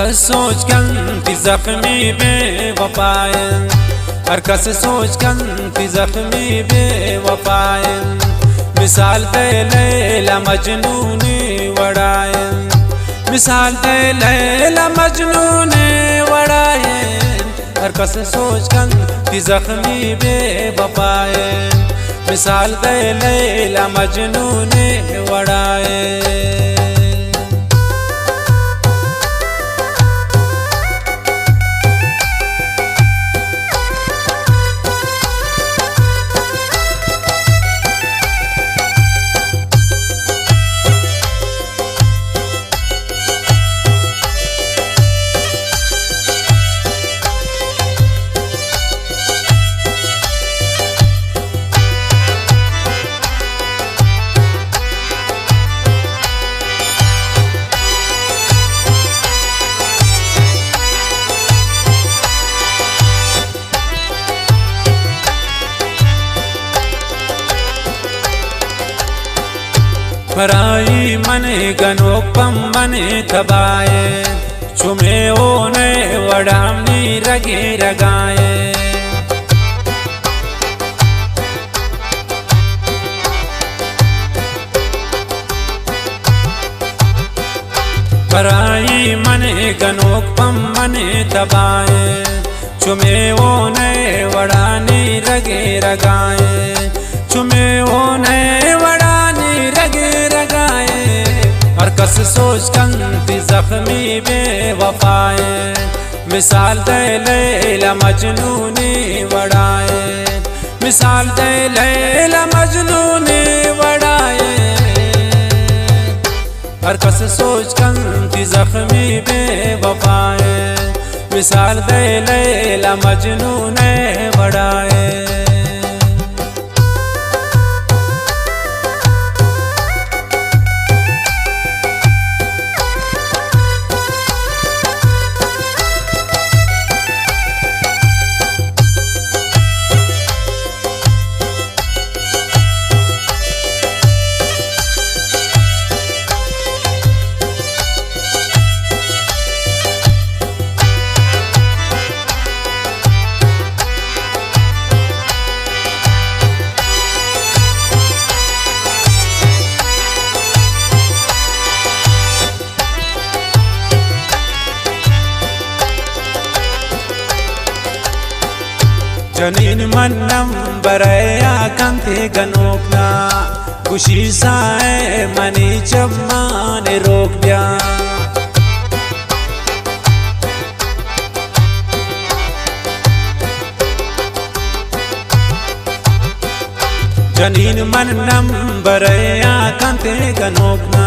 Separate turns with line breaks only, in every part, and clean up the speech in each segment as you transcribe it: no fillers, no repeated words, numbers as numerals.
कस सोच कन ती जख्मी बेवफायन, हर कस सोच कन ती जख्मी बेवफायन। मिसाल ते लैला मजनू ने वड़ायन, मिसाल ते लैला मजनू ने वड़ायन। हर कस सोच कन ती जख्मी बेवफायन, मिसाल ते लैला मजनू ने वड़ायन। मराई मने गनोपम मने तबाए, चुमे ओने वडामनी रगे रगाए। मराई मने गनोपम मने तबाए, चुमे ओने वडानी रगे रगाए। चुमे ओने हर कस सोच कन ती जख्मी बेवफायन, मिसाल ते लैला मजनू ने वड़ायन। मिसाल ते लैला मजनू ने वड़ायन। हर कस सोच कन ती जख्मी बेवफायन, मिसाल ते लैला मजनू ने वड़ायन। जनीन मन्नम बरया कंते गनोकना, खुशी साए मनी चम्मा ने रोक दिया। जनीन मन्नम बरया कंते गनोकना,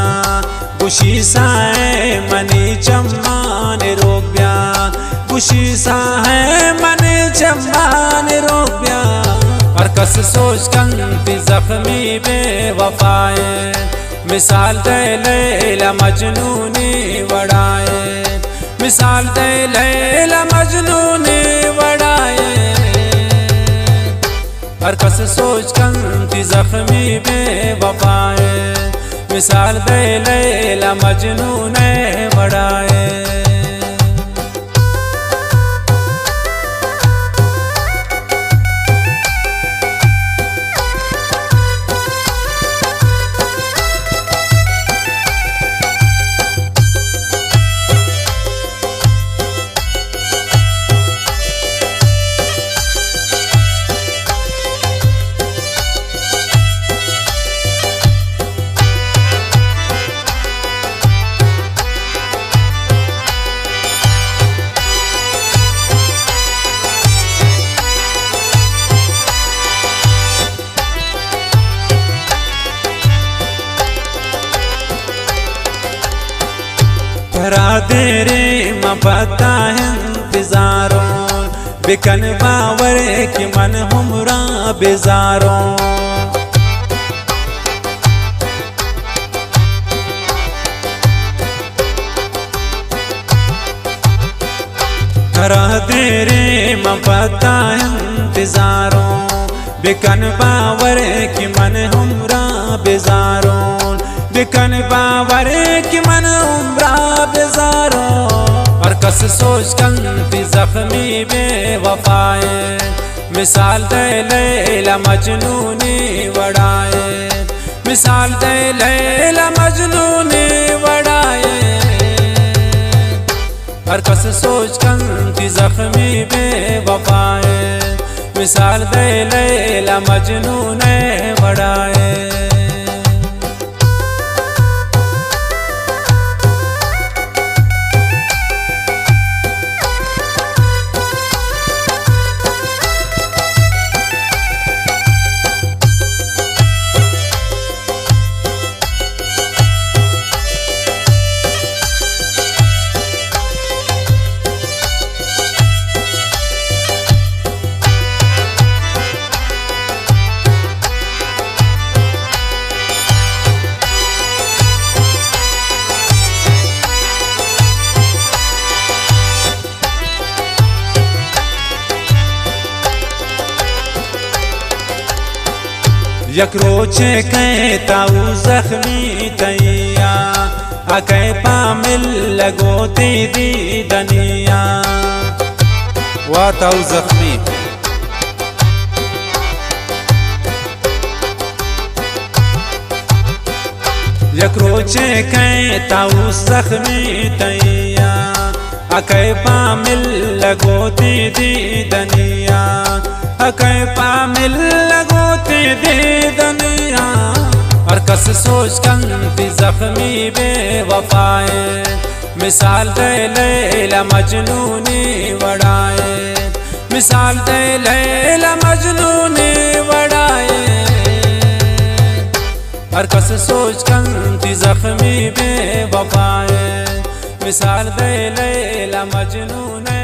खुशी साए मनी चम्मा ने रोक दिया। खुशी सा है मन चम्बान रोबिया, हर कस सोच कन ती जख्मी बेवफायन, मिसाल ते लैला मजनू ने वड़ायन। मिसाल ते लैला मजनू ने वड़ायन। हर कस सोच कन ती जख्मी बेवफायन, मिसाल ते लैला मजनू ने वड़ायन। करा तेरे मपता इंतजारों, बिकन बावर की मन हमरा बेजारों। करा तेरे मपता इंतजारों, बिकन बावर की मन हमरा बेजारों। बिकन बावर की मन हमरा बेजारों। हर कस सोच कंती जख्मी बेवफाए मिसाल दे लैला मजनूनी वड़ाए मिसाल दे लैला मजनूनी वड़ाए हर कस सोच कंती जख्मी बेवफाए मिसाल दे लैला मजनूने वड़ाए यक रोचे कहीं ताऊ जख्मी तैया अकै पामिल लगो दीदी दनिया वा ताऊ जख्मी यक रोचे कहीं ताऊ जख्मी तैया अकै पामिल लगो दीदी दनिया अकै पामिल लगो दीदी दनिया हर कस सोच कंती जख्मी बेवफाए मिसाल दे लैला मजनूनी वड़ाए मिसाल दे लैला मजनूनी वड़ाए हर कस सोच कंती जख्मी बेवफाए मिसाल दे लैला मजनूनी